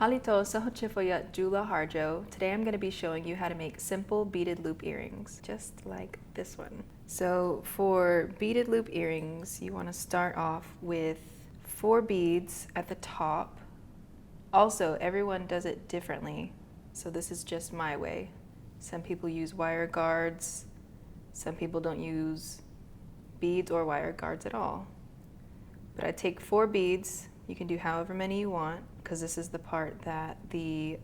Halito Sahochifoya Jula Harjo. Today I'm going to be showing you how to make simple beaded loop earrings, just like this one. So for beaded loop earrings, you want to start off with 4 beads at the top. Also, everyone does it differently, so this is just my way. Some people use wire guards, some people don't use beads or wire guards at all. But I take 4 beads, you can do however many you want, because this is the part that the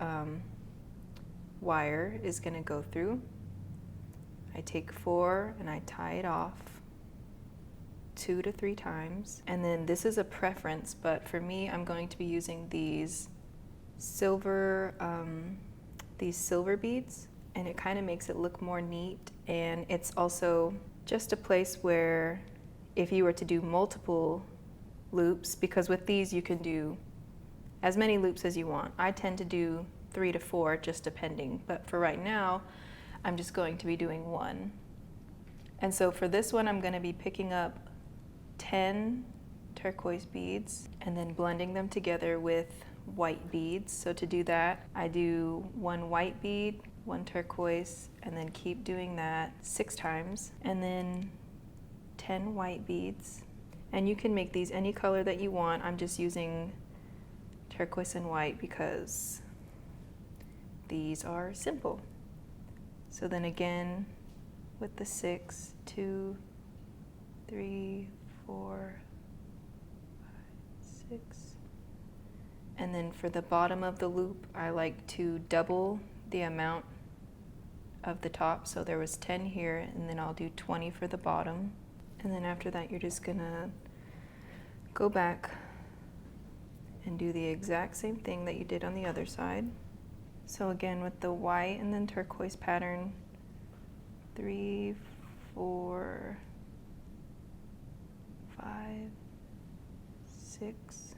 wire is going to go through. I take 4 and I tie it off 2 to 3 times. And then this is a preference, but for me, I'm going to be using these silver beads, and it kind of makes it look more neat. And it's also just a place where if you were to do multiple loops, because with these you can do as many loops as you want. I tend to do 3 to 4, just depending, but for right now I'm just going to be doing 1. And so for this one I'm going to be picking up 10 turquoise beads and then blending them together with white beads. So to do that, I do 1 white bead, 1 turquoise, and then keep doing that 6 times, and then 10 white beads. And you can make these any color that you want. I'm just using turquoise and white because these are simple. So then again with the 6, 2, 3, 4, 5, 6. And then for the bottom of the loop, I like to double the amount of the top. So there was 10 here, and then I'll do 20 for the bottom. And then after that, you're just gonna go back and do the exact same thing that you did on the other side. So again, with the white and then turquoise pattern, 3, 4, 5, 6,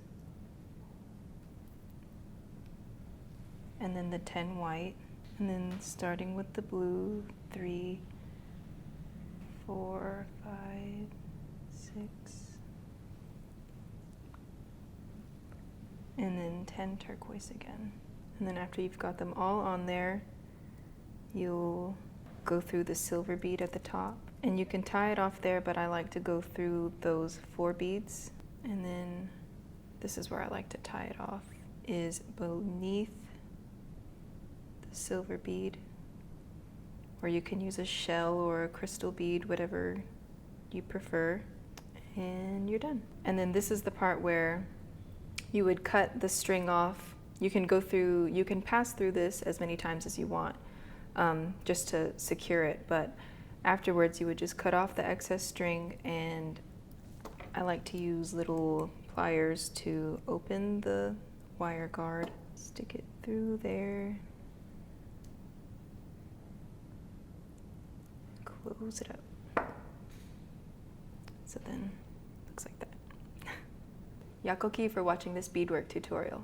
and then the 10 white, and then starting with the blue, 3, 4, 5, 6, and then 10 turquoise again. And then after you've got them all on there, you'll go through the silver bead at the top, and you can tie it off there, but I like to go through those 4 beads. And then this is where I like to tie it off, is beneath the silver bead, or you can use a shell or a crystal bead, whatever you prefer, and you're done. And then this is the part where you would cut the string off. You can pass through this as many times as you want, just to secure it, but afterwards you would just cut off the excess string, and I like to use little pliers to open the wire guard. Stick it through there, close it up. So then, looks like that. Yakoki for watching this beadwork tutorial.